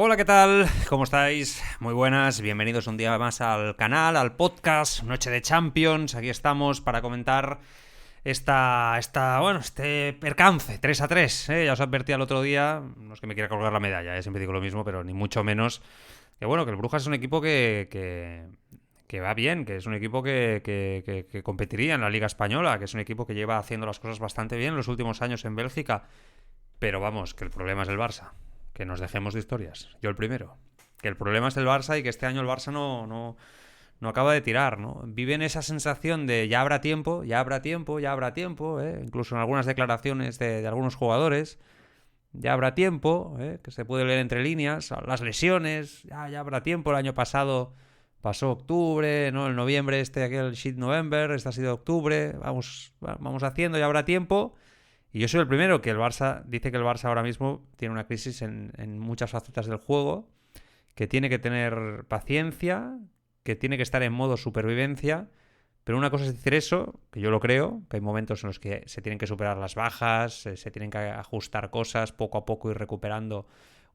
Hola, ¿qué tal? ¿Cómo estáis? Muy buenas, bienvenidos un día más al canal, al podcast Noche de Champions. Aquí estamos para comentar este percance 3-3. Ya os advertí el otro día, no es que me quiera colgar la medalla, siempre digo lo mismo, pero ni mucho menos. Que bueno, que el Brujas es un equipo que va bien, que es un equipo que competiría en la Liga Española, que es un equipo que lleva haciendo las cosas bastante bien en los últimos años en Bélgica. Pero vamos, que el problema es el Barça. Que nos dejemos de historias. Yo el primero. Que el problema es el Barça y que este año el Barça no acaba de tirar, ¿no? Viven esa sensación de ya habrá tiempo, ya habrá tiempo, ya habrá tiempo, incluso en algunas declaraciones de algunos jugadores. Ya habrá tiempo, que se puede leer entre líneas. Las lesiones, ya habrá tiempo. El año pasado pasó octubre, ¿no? El noviembre aquel shit November, este ha sido octubre. Vamos haciendo, ya habrá tiempo. Y yo soy el primero que el Barça dice que el Barça ahora mismo tiene una crisis en muchas facetas del juego, que tiene que tener paciencia, que tiene que estar en modo supervivencia. Pero una cosa es decir eso, que yo lo creo, que hay momentos en los que se tienen que superar las bajas, se tienen que ajustar cosas poco a poco y recuperando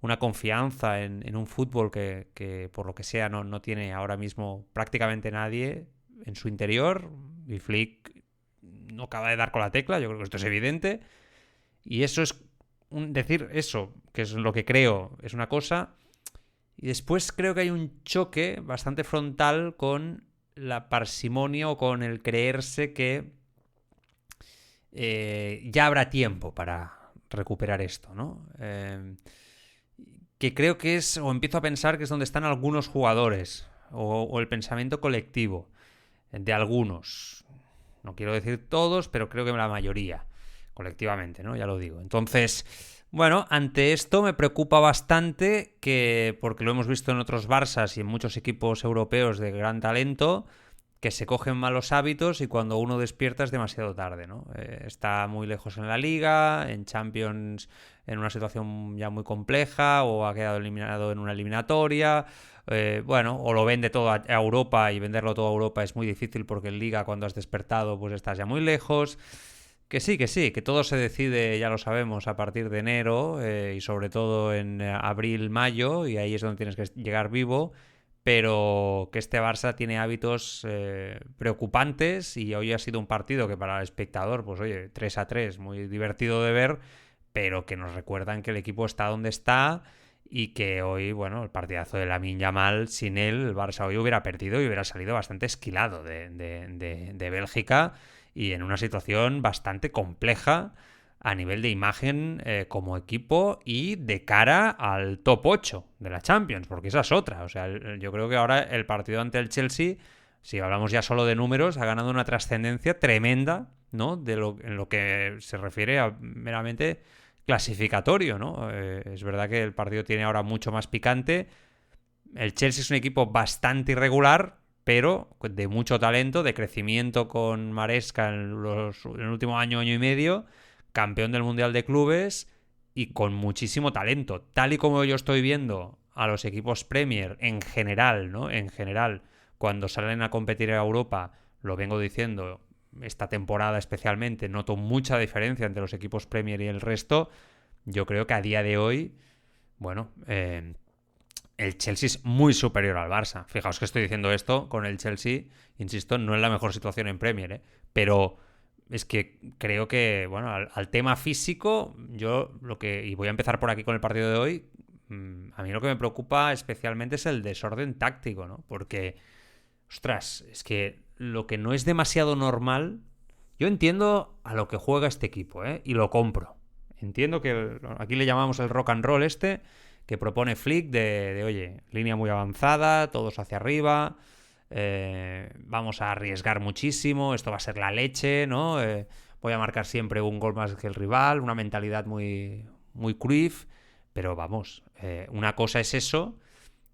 una confianza en un fútbol que por lo que sea no tiene ahora mismo prácticamente nadie en su interior. Y Flick no acaba de dar con la tecla, yo creo que esto es evidente. Y eso es decir eso, que es lo que creo, es una cosa. Y después creo que hay un choque bastante frontal con la parsimonia o con el creerse que ya habrá tiempo para recuperar esto, ¿no? Que creo que es, o empiezo a pensar que es donde están algunos jugadores, o el pensamiento colectivo de algunos. No quiero decir todos, pero creo que la mayoría, colectivamente, ¿no? Ya lo digo. Entonces, bueno, ante esto me preocupa bastante que, porque lo hemos visto en otros Barças y en muchos equipos europeos de gran talento, que se cogen malos hábitos y cuando uno despierta es demasiado tarde, ¿no? Está muy lejos en la Liga, en Champions en una situación ya muy compleja o ha quedado eliminado en una eliminatoria. O lo vende todo a Europa y venderlo todo a Europa es muy difícil porque en Liga cuando has despertado pues estás ya muy lejos. Que sí, que todo se decide, ya lo sabemos, a partir de enero y sobre todo en abril, mayo, y ahí es donde tienes que llegar vivo, pero que este Barça tiene hábitos preocupantes y hoy ha sido un partido que para el espectador, pues oye, 3-3, muy divertido de ver, pero que nos recuerdan que el equipo está donde está y que hoy, bueno, el partidazo de Lamine Yamal, sin él, el Barça hoy hubiera perdido y hubiera salido bastante esquilado de Bélgica y en una situación bastante compleja a nivel de imagen como equipo y de cara al top 8 de la Champions, porque esa es otra. O sea, yo creo que ahora el partido ante el Chelsea, si hablamos ya solo de números, ha ganado una trascendencia tremenda, ¿no? En lo que se refiere a meramente clasificatorio, ¿no? Es verdad que el partido tiene ahora mucho más picante. El Chelsea es un equipo bastante irregular, pero de mucho talento, de crecimiento con Maresca en el último año y medio, campeón del Mundial de Clubes y con muchísimo talento. Tal y como yo estoy viendo a los equipos Premier en general, ¿no? En general, cuando salen a competir a Europa, lo vengo diciendo, esta temporada especialmente, noto mucha diferencia entre los equipos Premier y el resto. Yo creo que a día de hoy, bueno, el Chelsea es muy superior al Barça. Fijaos que estoy diciendo esto con el Chelsea, insisto, no es la mejor situación en Premier, pero es que creo que, bueno, al tema físico, y voy a empezar por aquí con el partido de hoy, a mí lo que me preocupa especialmente es el desorden táctico, ¿no? Porque, ostras, es que lo que no es demasiado normal, yo entiendo a lo que juega este equipo, y lo compro. Entiendo que aquí le llamamos el rock and roll que propone Flick de oye, línea muy avanzada, todos hacia arriba, vamos a arriesgar muchísimo, esto va a ser la leche, ¿no? Voy a marcar siempre un gol más que el rival, una mentalidad muy, muy Cruyff, pero vamos, una cosa es eso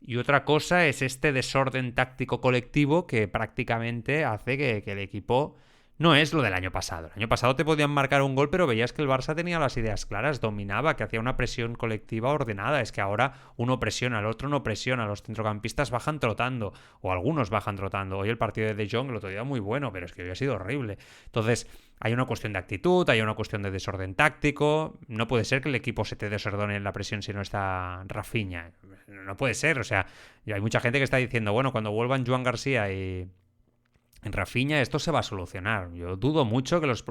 y otra cosa es este desorden táctico colectivo que prácticamente hace que el equipo no es lo del año pasado. El año pasado te podían marcar un gol, pero veías que el Barça tenía las ideas claras, dominaba, que hacía una presión colectiva ordenada. Es que ahora uno presiona, el otro no presiona, los centrocampistas bajan trotando, o algunos bajan trotando. Hoy el partido de Jong el otro día muy bueno, pero es que hoy ha sido horrible. Entonces, hay una cuestión de actitud, hay una cuestión de desorden táctico. No puede ser que el equipo se te desordene en la presión si no está Rafinha. no puede ser. O sea, y hay mucha gente que está diciendo, bueno, cuando vuelvan Joan García y en Rafinha esto se va a solucionar. Yo dudo mucho que los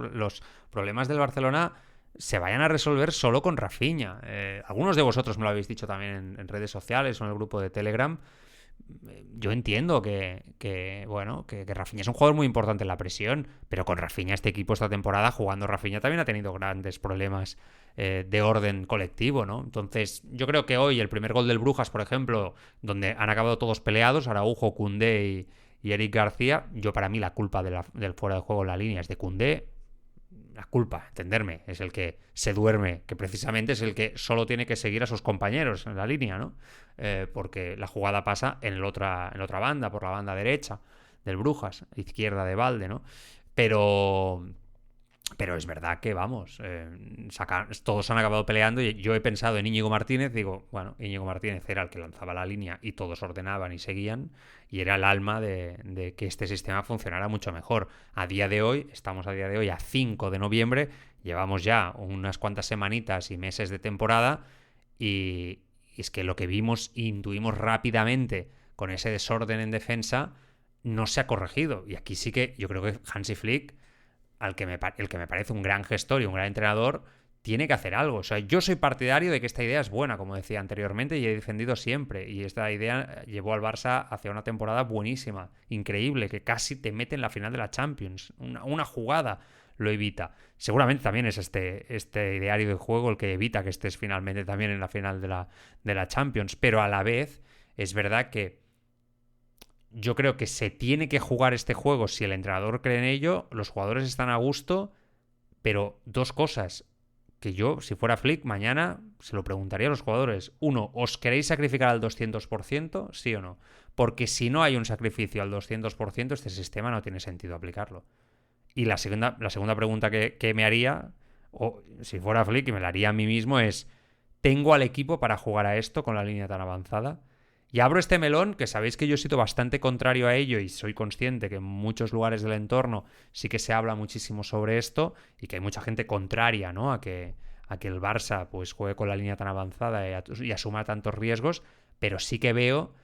problemas del Barcelona se vayan a resolver solo con Rafinha. Algunos de vosotros me lo habéis dicho también en redes sociales o en el grupo de Telegram. Yo entiendo bueno, que Rafinha es un jugador muy importante en la presión, pero con Rafinha este equipo esta temporada, jugando Rafinha, también ha tenido grandes problemas de orden colectivo, ¿no? Entonces, yo creo que hoy el primer gol del Brujas, por ejemplo, donde han acabado todos peleados, Araujo, Koundé y Eric García, yo para mí la culpa del fuera de juego en la línea es de Koundé. La culpa, entenderme, es el que se duerme, que precisamente es el que solo tiene que seguir a sus compañeros en la línea, ¿no? Porque la jugada pasa en la otra banda, por la banda derecha del Brujas, izquierda de Valde, ¿no? Pero es verdad que, vamos, todos han acabado peleando y yo he pensado en Íñigo Martínez, digo, bueno, Íñigo Martínez era el que lanzaba la línea y todos ordenaban y seguían y era el alma de que este sistema funcionara mucho mejor. Estamos a día de hoy a 5 de noviembre, llevamos ya unas cuantas semanitas y meses de temporada y es que lo que vimos e intuimos rápidamente con ese desorden en defensa no se ha corregido. Y aquí sí que yo creo que Hansi Flick, el que me parece un gran gestor y un gran entrenador, tiene que hacer algo. O sea, yo soy partidario de que esta idea es buena, como decía anteriormente, y he defendido siempre. Y esta idea llevó al Barça hacia una temporada buenísima, increíble, que casi te mete en la final de la Champions. Una jugada lo evita. Seguramente también es este ideario de juego el que evita que estés finalmente también en la final de la Champions. Pero a la vez, es verdad que yo creo que se tiene que jugar este juego si el entrenador cree en ello, los jugadores están a gusto, pero dos cosas que yo, si fuera Flick, mañana se lo preguntaría a los jugadores. Uno, ¿os queréis sacrificar al 200%? ¿Sí o no? Porque si no hay un sacrificio al 200%, este sistema no tiene sentido aplicarlo. Y la segunda pregunta que me haría, o si fuera Flick y me la haría a mí mismo, es, ¿tengo al equipo para jugar a esto con la línea tan avanzada? Y abro este melón, que sabéis que yo he sido bastante contrario a ello y soy consciente que en muchos lugares del entorno sí que se habla muchísimo sobre esto y que hay mucha gente contraria, ¿no? a que el Barça pues juegue con la línea tan avanzada y asuma tantos riesgos, pero sí que veo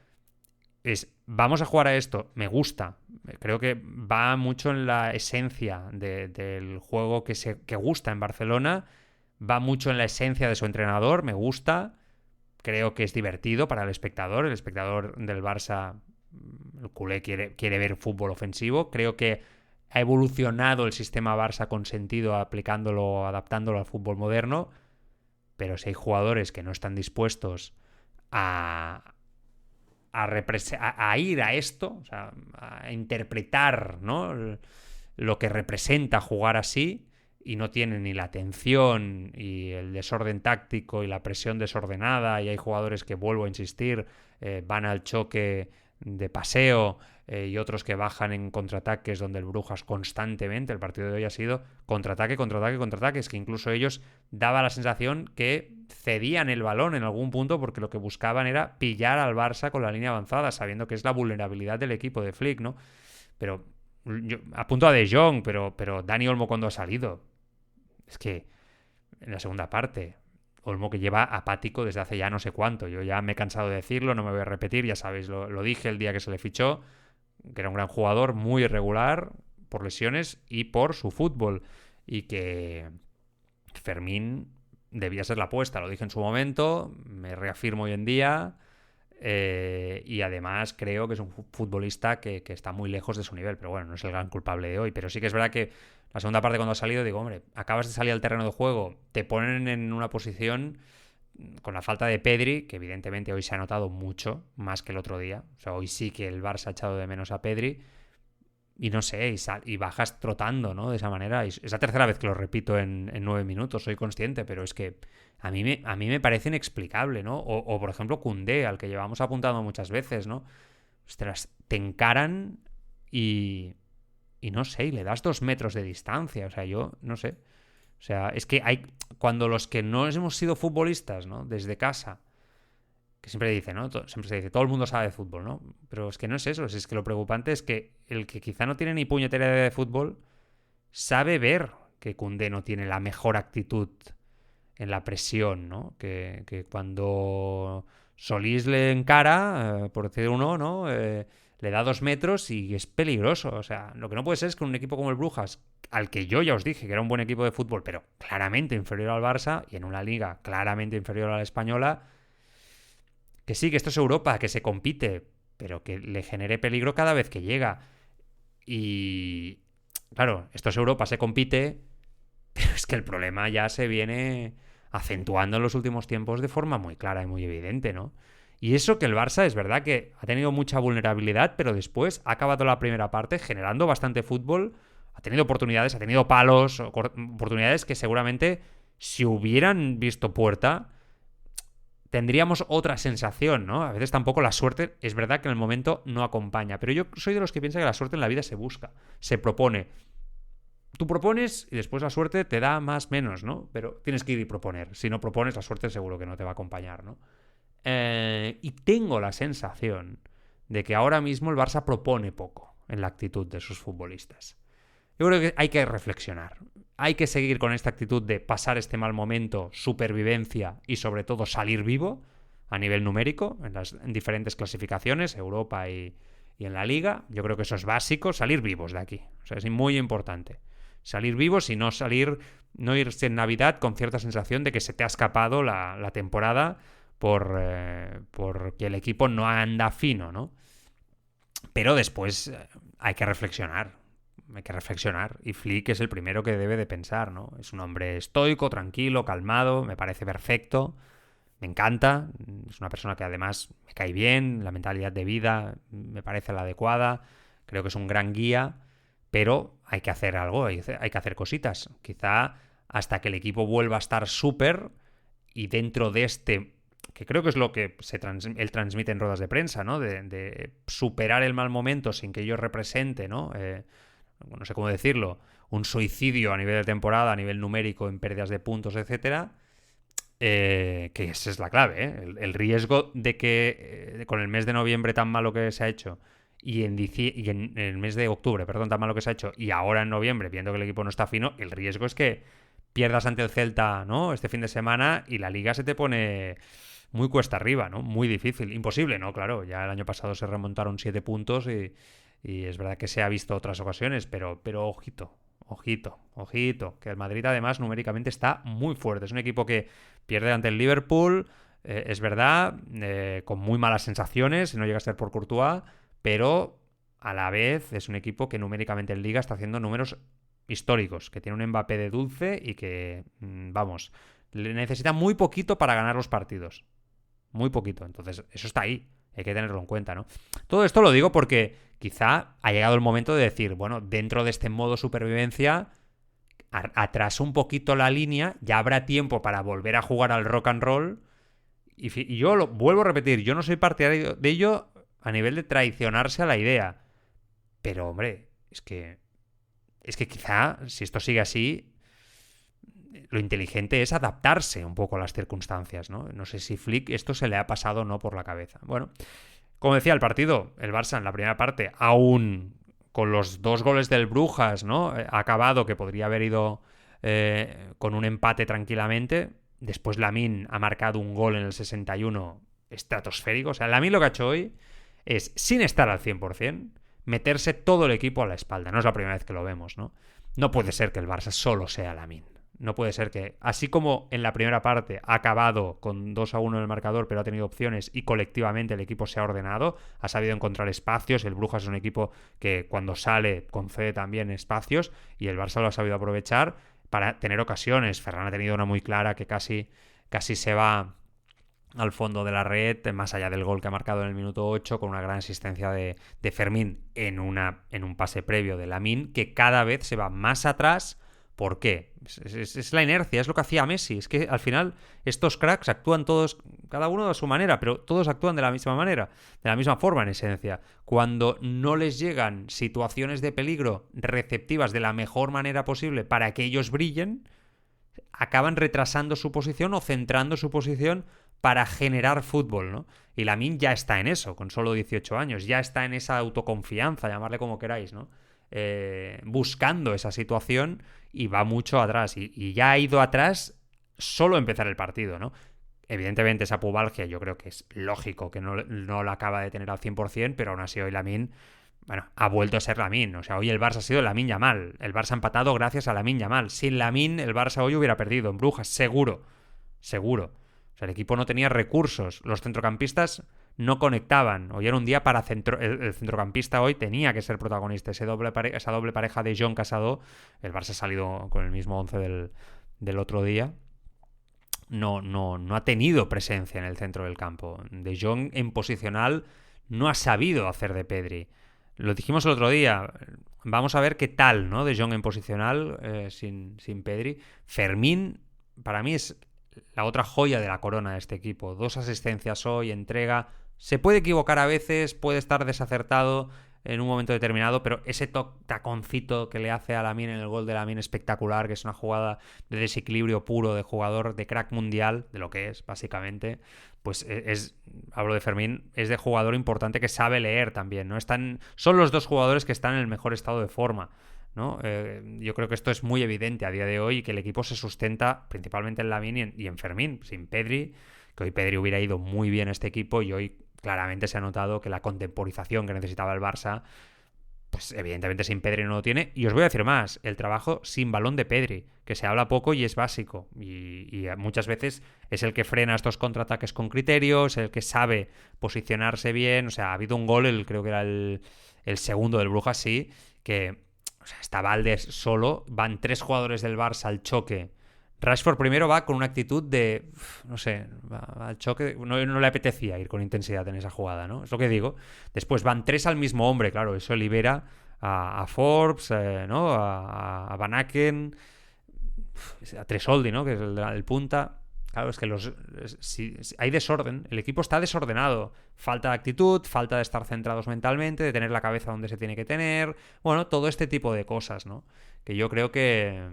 vamos a jugar a esto, me gusta, creo que va mucho en la esencia del juego que gusta en Barcelona, va mucho en la esencia de su entrenador, me gusta. Creo que es divertido para el espectador del Barça, el culé, quiere ver fútbol ofensivo. Creo que ha evolucionado el sistema Barça con sentido aplicándolo, adaptándolo al fútbol moderno, pero si hay jugadores que no están dispuestos a ir a esto, o sea, a interpretar, ¿no?, lo que representa jugar así, y no tienen ni la atención y el desorden táctico y la presión desordenada, y hay jugadores que, vuelvo a insistir, van al choque de paseo, y otros que bajan en contraataques donde el Brujas constantemente, el partido de hoy ha sido contraataque, contraataque, contraataque, es que incluso ellos daba la sensación que cedían el balón en algún punto porque lo que buscaban era pillar al Barça con la línea avanzada, sabiendo que es la vulnerabilidad del equipo de Flick, ¿no? Pero yo apunto a De Jong, pero Dani Olmo, cuando ha salido, es que en la segunda parte, Olmo que lleva apático desde hace ya no sé cuánto. Yo ya me he cansado de decirlo, no me voy a repetir, ya sabéis, lo dije el día que se le fichó, que era un gran jugador, muy irregular por lesiones y por su fútbol. Y que Fermín debía ser la apuesta, lo dije en su momento, me reafirmo hoy en día. Y además creo que es un futbolista que está muy lejos de su nivel, pero bueno, no es el gran culpable de hoy. Pero sí que es verdad que la segunda parte, cuando ha salido, digo, hombre, acabas de salir al terreno de juego, te ponen en una posición con la falta de Pedri, que evidentemente hoy se ha notado mucho, más que el otro día. O sea, hoy sí que el Barça ha echado de menos a Pedri. Y no sé, y bajas trotando, ¿no? De esa manera. Es la tercera vez que lo repito en 9 minutos, soy consciente, pero es que a mí me parece inexplicable, ¿no? O por ejemplo, Koundé, al que llevamos apuntando muchas veces, ¿no? Ostras, te encaran y no sé, y le das 2 metros de distancia. O sea, yo no sé. O sea, es que cuando los que no hemos sido futbolistas, ¿no?, desde casa, que siempre dice, ¿no? Siempre se dice, todo el mundo sabe de fútbol, ¿no? Pero es que no es eso, es que lo preocupante es que el que quizá no tiene ni puñetera idea de fútbol sabe ver que Koundé no tiene la mejor actitud en la presión, ¿no? Que cuando Solís le encara, por decir uno, ¿no? Le da 2 metros y es peligroso. O sea, lo que no puede ser es que un equipo como el Brujas, al que yo ya os dije que era un buen equipo de fútbol, pero claramente inferior al Barça, y en una liga claramente inferior a la española, que sí, que esto es Europa, que se compite, pero que le genere peligro cada vez que llega. Y claro, esto es Europa, se compite, pero es que el problema ya se viene acentuando en los últimos tiempos de forma muy clara y muy evidente, ¿no? Y eso que el Barça es verdad que ha tenido mucha vulnerabilidad, pero después ha acabado la primera parte generando bastante fútbol, ha tenido oportunidades, ha tenido palos, oportunidades que seguramente si hubieran visto puerta tendríamos otra sensación, ¿no? A veces tampoco la suerte, es verdad que en el momento no acompaña, pero yo soy de los que piensa que la suerte en la vida se busca, se propone. Tú propones y después la suerte te da más menos, ¿no? Pero tienes que ir y proponer. Si no propones, la suerte seguro que no te va a acompañar, ¿no? Y tengo la sensación de que ahora mismo el Barça propone poco en la actitud de sus futbolistas. Yo creo que hay que reflexionar. Hay que seguir con esta actitud de pasar este mal momento, supervivencia y sobre todo salir vivo a nivel numérico en diferentes clasificaciones, Europa y en la Liga. Yo creo que eso es básico, salir vivos de aquí. O sea, es muy importante. Salir vivos y no no irse en Navidad con cierta sensación de que se te ha escapado la temporada porque el equipo no anda fino, ¿no? Pero después hay que reflexionar. Hay que reflexionar. Y Flick es el primero que debe de pensar, ¿no? Es un hombre estoico, tranquilo, calmado, me parece perfecto, me encanta. Es una persona que además me cae bien, la mentalidad de vida me parece la adecuada, creo que es un gran guía, pero hay que hacer algo, hay que hacer cositas. Quizá hasta que el equipo vuelva a estar súper y dentro de este, que creo que es lo que él transmite en ruedas de prensa, ¿no? De superar el mal momento sin que ello represente, ¿no? No sé cómo decirlo, un suicidio a nivel de temporada, a nivel numérico, en pérdidas de puntos, etcétera, que esa es la clave, ¿eh? El riesgo de que con el mes de noviembre tan malo que se ha hecho y en el mes de octubre, perdón, tan malo que se ha hecho, y ahora en noviembre, viendo que el equipo no está fino, el riesgo es que pierdas ante el Celta, ¿no? Este fin de semana y la liga se te pone muy cuesta arriba, ¿no? Muy difícil. Imposible, ¿no? Claro, ya el año pasado se remontaron 7 puntos y es verdad que se ha visto otras ocasiones, pero ojito, ojito, que el Madrid además numéricamente está muy fuerte. Es un equipo que pierde ante el Liverpool, es verdad, con muy malas sensaciones, no llega a ser por Courtois, pero a la vez es un equipo que numéricamente en Liga está haciendo números históricos, que tiene un Mbappé de dulce y que, vamos, le necesita muy poquito para ganar los partidos. Muy poquito. Entonces, eso está ahí. Hay que tenerlo en cuenta, ¿no? Todo esto lo digo porque quizá ha llegado el momento de decir, bueno, dentro de este modo supervivencia, atraso un poquito la línea, ya habrá tiempo para volver a jugar al rock and roll. Y yo lo vuelvo a repetir, yo no soy partidario de ello a nivel de traicionarse a la idea. Pero, hombre, es que quizá, si esto sigue así, lo inteligente es adaptarse un poco a las circunstancias, ¿no? No sé si Flick esto se le ha pasado o no por la cabeza. Bueno, como decía, el partido, el Barça en la primera parte, aún con los 2 goles del Brujas, ¿no? Ha acabado, que podría haber ido con un empate tranquilamente. Después Lamine ha marcado un gol en el 61 estratosférico. O sea, Lamine lo que ha hecho hoy es, sin estar al 100%, meterse todo el equipo a la espalda. No es la primera vez que lo vemos, ¿no? No puede ser que el Barça solo sea Lamine. No puede ser que, así como en la primera parte ha acabado con 2-1 en el marcador, pero ha tenido opciones y colectivamente el equipo se ha ordenado, ha sabido encontrar espacios. El Brujas es un equipo que cuando sale concede también espacios y el Barça lo ha sabido aprovechar para tener ocasiones. Ferran ha tenido una muy clara que casi se va al fondo de la red, más allá del gol que ha marcado en el minuto 8, con una gran asistencia de Fermín en un pase previo de Lamine, que cada vez se va más atrás. ¿Por qué? Es la inercia, es lo que hacía Messi. Es que al final estos cracks actúan todos, cada uno a su manera, pero todos actúan de la misma manera, de la misma forma en esencia. Cuando no les llegan situaciones de peligro receptivas de la mejor manera posible para que ellos brillen, acaban retrasando su posición o centrando su posición para generar fútbol, ¿no? Y Lamine ya está en eso, con solo 18 años, ya está en esa autoconfianza, llamarle como queráis, ¿no? Buscando esa situación y va mucho atrás y ya ha ido atrás solo empezar el partido, ¿no? Evidentemente esa pubalgia yo creo que es lógico que no la acaba de tener al 100%, pero aún así hoy Lamine, bueno, ha vuelto a ser Lamine. O sea, hoy el Barça ha sido Lamine Yamal. El Barça ha empatado gracias a Lamine Yamal. Sin Lamine el Barça hoy hubiera perdido en Brujas, seguro. Seguro. O sea, el equipo no tenía recursos. Los centrocampistas no conectaban. Hoy era un día para el centrocampista hoy tenía que ser protagonista. Esa doble pareja de John Casado, el Barça ha salido con el mismo 11 del otro día. No ha tenido presencia en el centro del campo. De Jong en posicional no ha sabido hacer de Pedri. Lo dijimos el otro día. Vamos a ver qué tal, ¿no? De Jong en posicional sin Pedri. Fermín, para mí, es la otra joya de la corona de este equipo. 2 asistencias hoy, entrega. Se puede equivocar a veces, puede estar desacertado en un momento determinado, pero ese taconcito que le hace a Lamine en el gol de Lamine espectacular, que es una jugada de desequilibrio puro de jugador, de crack mundial, de lo que es, básicamente, pues hablo de Fermín, es de jugador importante que sabe leer también, ¿no? Son los 2 jugadores que están en el mejor estado de forma, ¿no? Yo creo que esto es muy evidente a día de hoy y que el equipo se sustenta principalmente en Lamine y en Fermín, sin Pedri, que hoy Pedri hubiera ido muy bien a este equipo y hoy claramente se ha notado que la contemporización que necesitaba el Barça, pues evidentemente sin Pedri no lo tiene. Y os voy a decir más, el trabajo sin balón de Pedri, que se habla poco y es básico. Y muchas veces es el que frena estos contraataques con criterios, el que sabe posicionarse bien. O sea, ha habido un gol, creo que era el segundo del Brujas, sí, que o sea, está Valdés solo, van 3 jugadores del Barça al choque. Rashford primero va con una actitud de, no sé, va al choque, no le apetecía ir con intensidad en esa jugada, ¿no? Es lo que digo. Después van 3 al mismo hombre, claro, eso libera a Forbes, ¿no? A Van Aken, a Tresoldi, ¿no? Que es el punta. Claro, es que si hay desorden, el equipo está desordenado. Falta de actitud, falta de estar centrados mentalmente, de tener la cabeza donde se tiene que tener. Bueno, todo este tipo de cosas, ¿no? Que yo creo que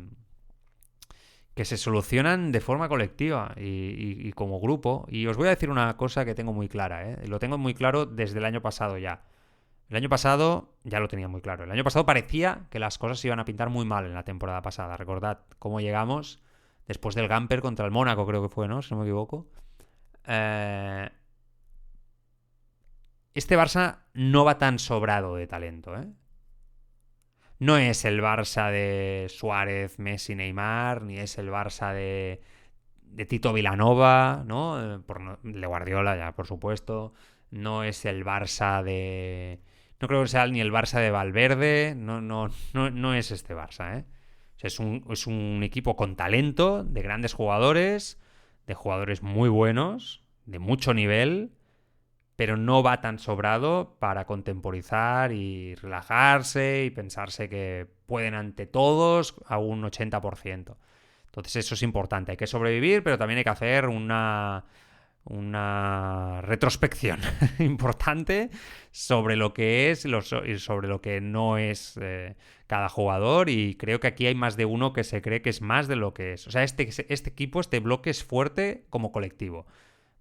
se solucionan de forma colectiva y como grupo. Y os voy a decir una cosa que tengo muy clara, ¿eh? Lo tengo muy claro desde el año pasado ya. El año pasado ya lo tenía muy claro. El año pasado parecía que las cosas se iban a pintar muy mal en la temporada pasada. Recordad cómo llegamos después del Gamper contra el Mónaco, creo que fue, ¿no? Si no me equivoco. Este Barça no va tan sobrado de talento, ¿eh? No es el Barça de Suárez, Messi, Neymar, ni es el Barça de Tito Vilanova, ¿no? De Guardiola, ya, por supuesto. No es el Barça de... No creo que sea ni el Barça de Valverde. No es este Barça, ¿eh? O sea, es un equipo con talento, de grandes jugadores, de jugadores muy buenos, de mucho nivel, pero no va tan sobrado para contemporizar y relajarse y pensarse que pueden ante todos a un 80%. Entonces eso es importante, hay que sobrevivir, pero también hay que hacer una retrospección importante sobre lo que es y sobre lo que no es cada jugador, y creo que aquí hay más de uno que se cree que es más de lo que es. O sea, este equipo, este bloque es fuerte como colectivo,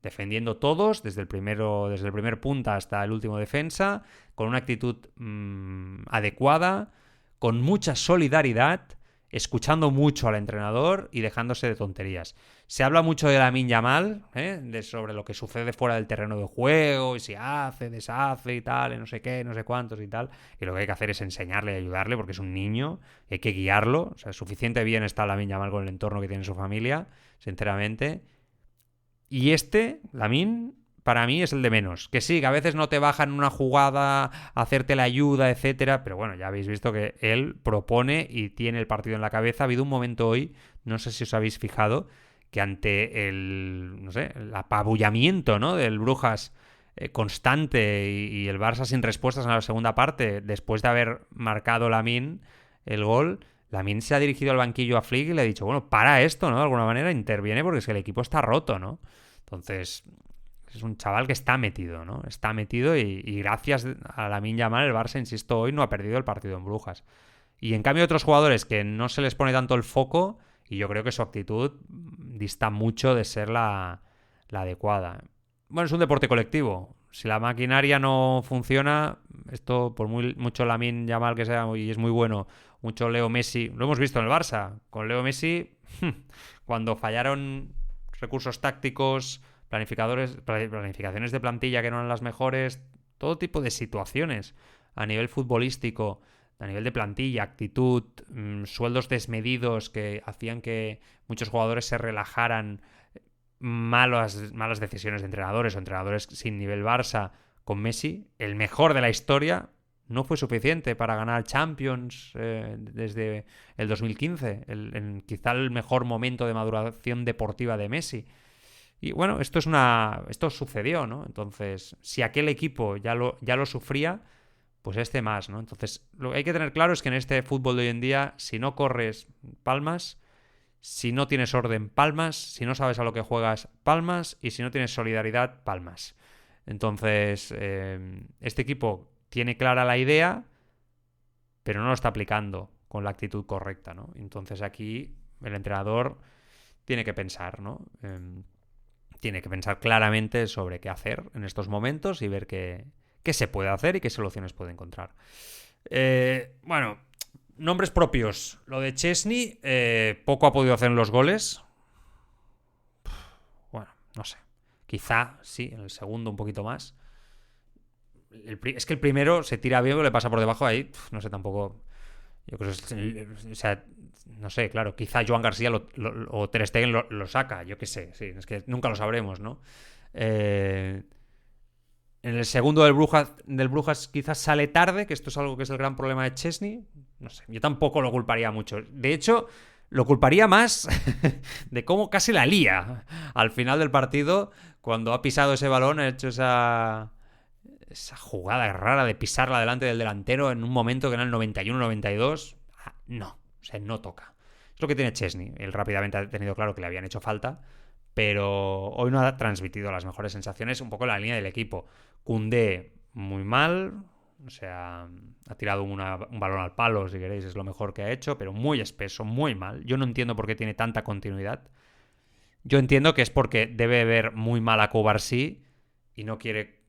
defendiendo todos, desde el primer punta hasta el último defensa, con una actitud adecuada, con mucha solidaridad, escuchando mucho al entrenador y dejándose de tonterías. Se habla mucho de Lamine Yamal, sobre lo que sucede fuera del terreno de juego, y si hace, deshace y tal, y no sé qué, no sé cuántos y tal. Y lo que hay que hacer es enseñarle y ayudarle, porque es un niño, hay que guiarlo. O sea, suficiente bien está Lamine Yamal con el entorno que tiene su familia, sinceramente. Y Lamine, para mí es el de menos. Que sí, que a veces no te bajan una jugada a hacerte la ayuda, etcétera, pero bueno, ya habéis visto que él propone y tiene el partido en la cabeza. Ha habido un momento hoy, no sé si os habéis fijado, que ante el apabullamiento, ¿no?, del Brujas constante y el Barça sin respuestas en la segunda parte, después de haber marcado Lamine el gol, Lamine se ha dirigido al banquillo a Flick y le ha dicho, bueno, para esto, ¿no? De alguna manera interviene porque es que el equipo está roto, ¿no? Entonces, es un chaval que está metido, ¿no? Está metido y gracias a Lamine Yamal el Barça, insisto, hoy no ha perdido el partido en Brujas. Y en cambio otros jugadores que no se les pone tanto el foco, y yo creo que su actitud dista mucho de ser la adecuada. Bueno, es un deporte colectivo. Si la maquinaria no funciona, esto por mucho Lamine Yamal que sea y es muy bueno, mucho Leo Messi, lo hemos visto en el Barça, con Leo Messi, cuando fallaron recursos tácticos, planificaciones de plantilla que no eran las mejores, todo tipo de situaciones a nivel futbolístico, a nivel de plantilla, actitud, sueldos desmedidos que hacían que muchos jugadores se relajaran, malas decisiones de entrenadores o entrenadores sin nivel Barça con Messi, el mejor de la historia, no fue suficiente para ganar Champions desde el 2015, quizá el mejor momento de maduración deportiva de Messi. Y bueno, esto sucedió, ¿no? Entonces, si aquel equipo ya lo sufría, pues este más, ¿no? Entonces, lo que hay que tener claro es que en este fútbol de hoy en día, si no corres, palmas; si no tienes orden, palmas; si no sabes a lo que juegas, palmas; y si no tienes solidaridad, palmas. Entonces, este equipo tiene clara la idea, pero no lo está aplicando con la actitud correcta, ¿no? Entonces aquí el entrenador tiene que pensar, ¿no? Tiene que pensar claramente sobre qué hacer en estos momentos y ver qué se puede hacer y qué soluciones puede encontrar. Bueno, nombres propios. Lo de Chesney, poco ha podido hacer en los goles. Bueno, no sé. Quizá, sí, en el segundo un poquito más. Es que el primero se tira bien, pero le pasa por debajo ahí. No sé, tampoco. Yo creo que o sea, no sé, claro. Quizá Joan García o Ter Stegen lo saca. Yo qué sé, sí. Es que nunca lo sabremos, ¿no? En el segundo del Brujas quizás sale tarde, que esto es algo que es el gran problema de Chesney. No sé, yo tampoco lo culparía mucho. De hecho, lo culparía más de cómo casi la lía al final del partido, cuando ha pisado ese balón, ha hecho esa jugada rara de pisarla delante del delantero en un momento que era el 91-92. No, o sea, no toca. Es lo que tiene Chesney. Él rápidamente ha tenido claro que le habían hecho falta, pero hoy no ha transmitido las mejores sensaciones, un poco en la línea del equipo. Koundé, muy mal. O sea, ha tirado un balón al palo, si queréis, es lo mejor que ha hecho, pero muy espeso, muy mal. Yo no entiendo por qué tiene tanta continuidad. Yo entiendo que es porque debe ver muy mal a Cubarsí y no quiere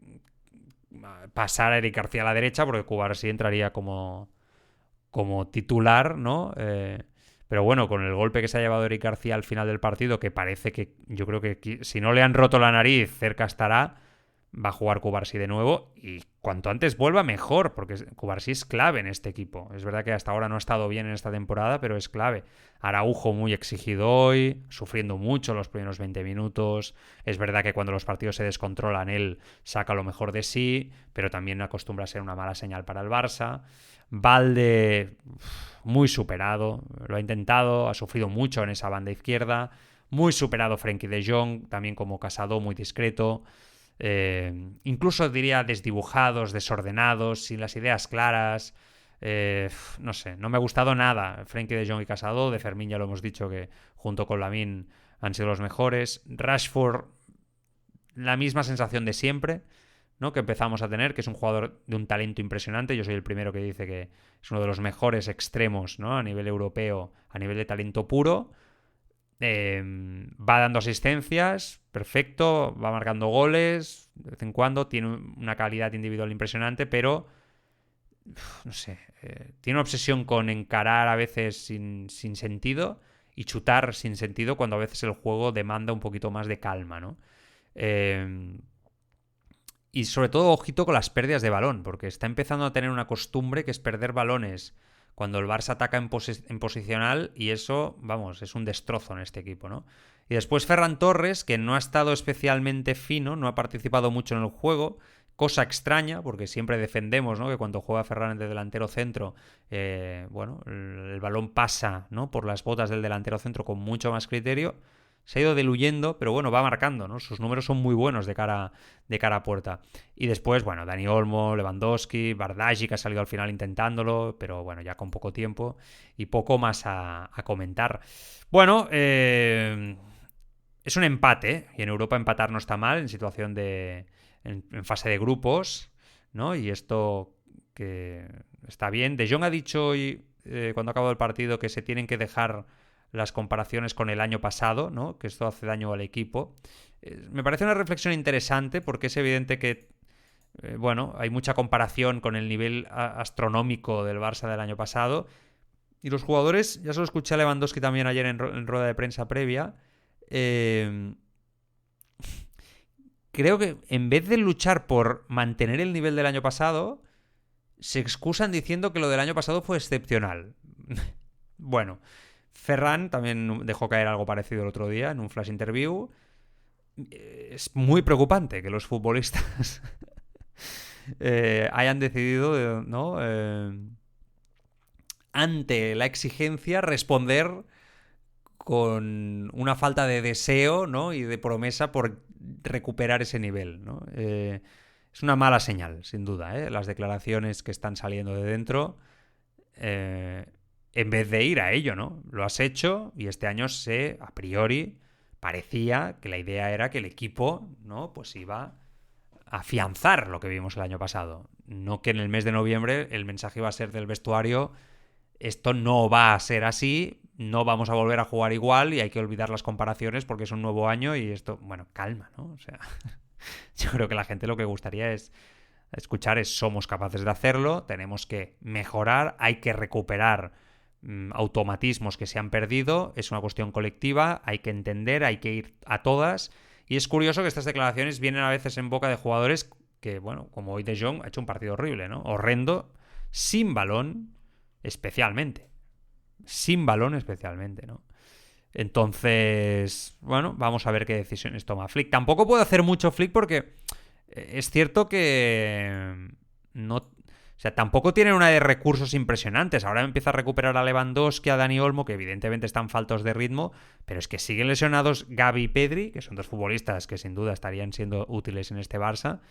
pasar a Eric García a la derecha, porque Cubarsí entraría como titular, ¿no? Pero bueno, con el golpe que se ha llevado Eric García al final del partido, que parece que, yo creo que si no le han roto la nariz, cerca estará, va a jugar Cubarsí de nuevo, y cuanto antes vuelva mejor, porque Cubarsí es clave en este equipo. Es verdad que hasta ahora no ha estado bien en esta temporada, pero es clave. Araujo muy exigido hoy, sufriendo mucho los primeros 20 minutos. Es verdad que cuando los partidos se descontrolan, él saca lo mejor de sí, pero también acostumbra a ser una mala señal para el Barça. Valde, muy superado, lo ha intentado, ha sufrido mucho en esa banda izquierda. Muy superado Frenkie de Jong, también como Casado, muy discreto. Incluso diría desdibujados, desordenados, sin las ideas claras. No sé, no me ha gustado nada Frenkie de Jong y Casado. De Fermín ya lo hemos dicho, que junto con Lamine han sido los mejores. Rashford, la misma sensación de siempre, ¿no? Que empezamos a tener, que es un jugador de un talento impresionante. Yo soy el primero que dice que es uno de los mejores extremos, ¿no? A nivel europeo, a nivel de talento puro. Va dando asistencias, perfecto, va marcando goles de vez en cuando, tiene una calidad individual impresionante, pero no sé, tiene una obsesión con encarar a veces sin sentido y chutar sin sentido, cuando a veces el juego demanda un poquito más de calma, ¿no? Y sobre todo, ojito con las pérdidas de balón, porque está empezando a tener una costumbre que es perder balones cuando el Barça ataca en posicional, y eso, vamos, es un destrozo en este equipo, ¿no? Y después Ferran Torres, que no ha estado especialmente fino, no ha participado mucho en el juego, cosa extraña, porque siempre defendemos, ¿no?, que cuando juega Ferran de delantero centro, bueno, el balón pasa, ¿no?, por las botas del delantero centro con mucho más criterio. Se ha ido diluyendo, pero bueno, va marcando, ¿no? Sus números son muy buenos de cara a puerta. Y después, bueno, Dani Olmo, Lewandowski, Bardghji, que ha salido al final intentándolo, pero bueno, ya con poco tiempo y poco más a comentar. Bueno, es un empate, ¿eh? Y en Europa empatar no está mal en situación en fase de grupos, ¿no? Y esto que está bien. De Jong ha dicho hoy, cuando ha acabado el partido, que se tienen que dejar las comparaciones con el año pasado, ¿no?, que esto hace daño al equipo. Me parece una reflexión interesante, porque es evidente que bueno, hay mucha comparación con el nivel astronómico del Barça del año pasado, y los jugadores, ya se lo escuché a Lewandowski también ayer en rueda de prensa previa, creo que en vez de luchar por mantener el nivel del año pasado, se excusan diciendo que lo del año pasado fue excepcional. Bueno, Ferran también dejó caer algo parecido el otro día en un flash interview. Es muy preocupante que los futbolistas hayan decidido, ¿no? Ante la exigencia, responder con una falta de deseo, ¿no? Y de promesa por recuperar ese nivel, ¿no? Es una mala señal, sin duda, ¿eh? Las declaraciones que están saliendo de dentro, en vez de ir a ello, ¿no? Lo has hecho y este año a priori, parecía que la idea era que el equipo, ¿no? Pues iba a afianzar lo que vimos el año pasado. No que en el mes de noviembre el mensaje iba a ser del vestuario: esto no va a ser así, no vamos a volver a jugar igual y hay que olvidar las comparaciones porque es un nuevo año y esto... Bueno, calma, ¿no? O sea, yo creo que la gente lo que gustaría es escuchar somos capaces de hacerlo, tenemos que mejorar, hay que recuperar automatismos que se han perdido, es una cuestión colectiva, hay que entender, hay que ir a todas. Y es curioso que estas declaraciones vienen a veces en boca de jugadores que, bueno, como hoy De Jong ha hecho un partido horrible, ¿no? Horrendo, sin balón, especialmente. Sin balón especialmente, ¿no? Entonces, bueno, vamos a ver qué decisiones toma Flick. Tampoco puede hacer mucho Flick porque es cierto que no... O sea, tampoco tienen una de recursos impresionantes. Ahora empieza a recuperar a Lewandowski, a Dani Olmo, que evidentemente están faltos de ritmo, pero es que siguen lesionados Gavi y Pedri, que son dos futbolistas que sin duda estarían siendo útiles en este Barça.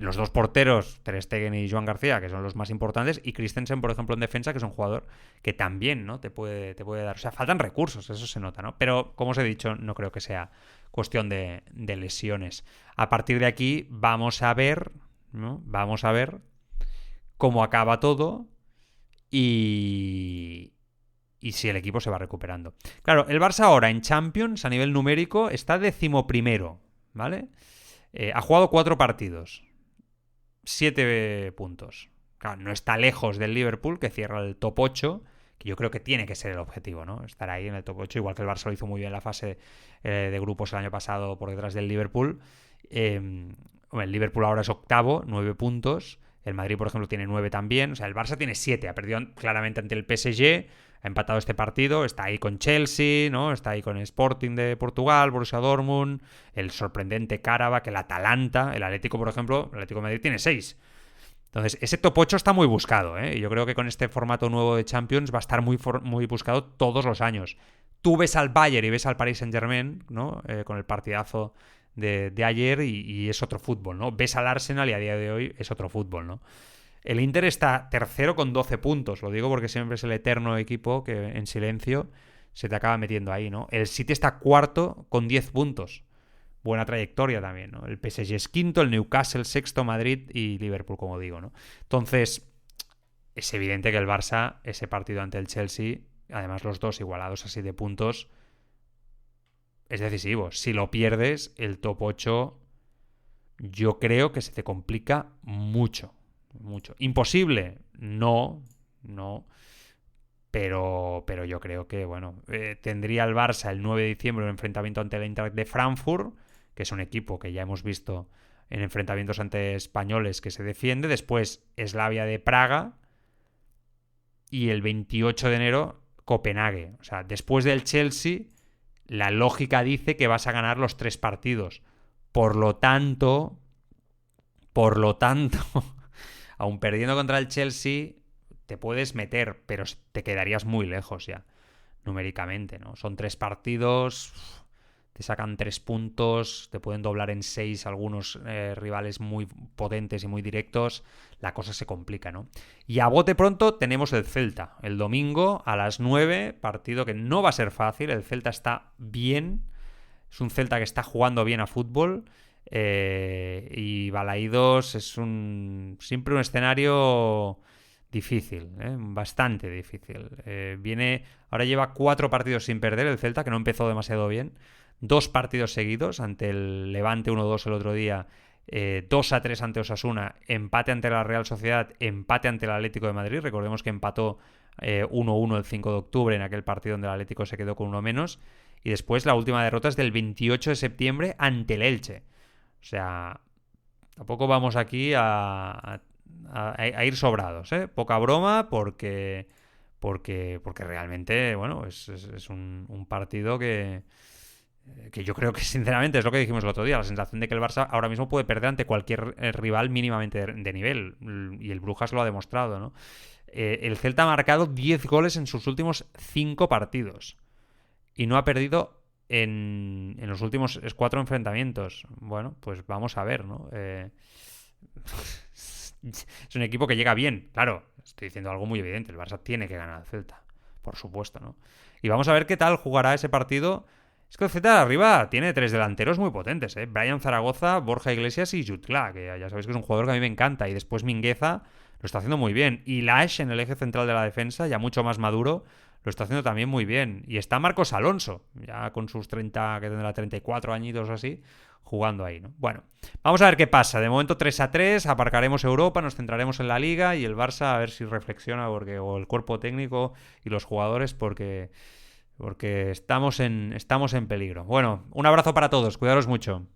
Los dos porteros, Ter Stegen y Joan García, que son los más importantes, y Christensen, por ejemplo, en defensa, que es un jugador que también, ¿no? te puede dar. O sea, faltan recursos, eso se nota, ¿no? Pero, como os he dicho, no creo que sea cuestión de lesiones. A partir de aquí vamos a ver, ¿no? Vamos a ver cómo acaba todo y si el equipo se va recuperando. Claro, el Barça ahora en Champions, a nivel numérico, está 11º, ¿vale? Ha jugado 4 partidos, 7 puntos. Claro, no está lejos del Liverpool, que cierra el top 8, que yo creo que tiene que ser el objetivo, ¿no? Estar ahí en el top 8, igual que el Barça lo hizo muy bien en la fase de grupos el año pasado por detrás del Liverpool. El Liverpool ahora es 8º, 9 puntos. El Madrid, por ejemplo, tiene 9 también. O sea, el Barça tiene 7. Ha perdido claramente ante el PSG. Ha empatado este partido. Está ahí con Chelsea, ¿no? Está ahí con el Sporting de Portugal, Borussia Dortmund, el sorprendente Karabakh, el Atalanta. El Atlético, por ejemplo, el Atlético de Madrid tiene 6. Entonces, ese top 8 está muy buscado, ¿eh? Y yo creo que con este formato nuevo de Champions va a estar muy buscado todos los años. Tú ves al Bayern y ves al Paris Saint-Germain, ¿no? Con el partidazo de ayer y es otro fútbol, ¿no? Ves al Arsenal y a día de hoy es otro fútbol, ¿no? El Inter está tercero con 12 puntos, lo digo porque siempre es el eterno equipo que en silencio se te acaba metiendo ahí, ¿no? El City está cuarto con 10 puntos. Buena trayectoria también, ¿no? El PSG es quinto, el Newcastle sexto, Madrid y Liverpool, como digo, ¿no? Entonces, es evidente que el Barça, ese partido ante el Chelsea, además los dos igualados así de puntos, es decisivo. Si lo pierdes, el top 8 yo creo que se te complica mucho. Mucho. ¿Imposible? No. Pero yo creo que, bueno, tendría el Barça el 9 de diciembre un enfrentamiento ante el Eintracht de Frankfurt, que es un equipo que ya hemos visto en enfrentamientos ante españoles que se defiende. Después Slavia de Praga. Y el 28 de enero Copenhague. O sea, después del Chelsea, la lógica dice que vas a ganar los 3 partidos. Por lo tanto, aun perdiendo contra el Chelsea, te puedes meter, pero te quedarías muy lejos ya, numéricamente, ¿no? Son 3 partidos, te sacan 3 puntos, te pueden doblar en 6 algunos rivales muy potentes y muy directos, la cosa se complica, ¿no? Y a bote pronto tenemos el Celta, el domingo a las 9, partido que no va a ser fácil, el Celta está bien, es un Celta que está jugando bien a fútbol, y Balaídos es siempre un escenario difícil, bastante difícil. Ahora lleva 4 partidos sin perder el Celta, que no empezó demasiado bien. 2 partidos seguidos, ante el Levante 1-2 el otro día, 2-3 ante Osasuna, empate ante la Real Sociedad, empate ante el Atlético de Madrid. Recordemos que empató 1-1 el 5 de octubre en aquel partido donde el Atlético se quedó con uno menos. Y después la última derrota es del 28 de septiembre ante el Elche. O sea, tampoco vamos aquí a ir sobrados, ¿eh? Poca broma porque realmente, bueno, es un partido que yo creo que sinceramente es lo que dijimos el otro día, la sensación de que el Barça ahora mismo puede perder ante cualquier rival mínimamente de nivel, y el Brujas lo ha demostrado, ¿no? El Celta ha marcado 10 goles en sus últimos 5 partidos y no ha perdido en los últimos 4 enfrentamientos. Bueno, pues vamos a ver, ¿no? Es un equipo que llega bien, claro, estoy diciendo algo muy evidente, el Barça tiene que ganar al Celta, por supuesto, ¿no? Y vamos a ver qué tal jugará ese partido. Es que el Celta de arriba tiene 3 delanteros muy potentes, ¿eh? Brian Zaragoza, Borja Iglesias y Jutla, que ya sabéis que es un jugador que a mí me encanta. Y después Mingueza lo está haciendo muy bien. Y Lash en el eje central de la defensa, ya mucho más maduro, lo está haciendo también muy bien. Y está Marcos Alonso, ya con sus 30, que tendrá 34 añitos o así, jugando ahí, ¿no? Bueno, vamos a ver qué pasa. De momento 3-3, aparcaremos Europa, nos centraremos en la Liga y el Barça a ver si reflexiona, o el cuerpo técnico y los jugadores, porque estamos en peligro. Bueno, un abrazo para todos, cuidaros mucho.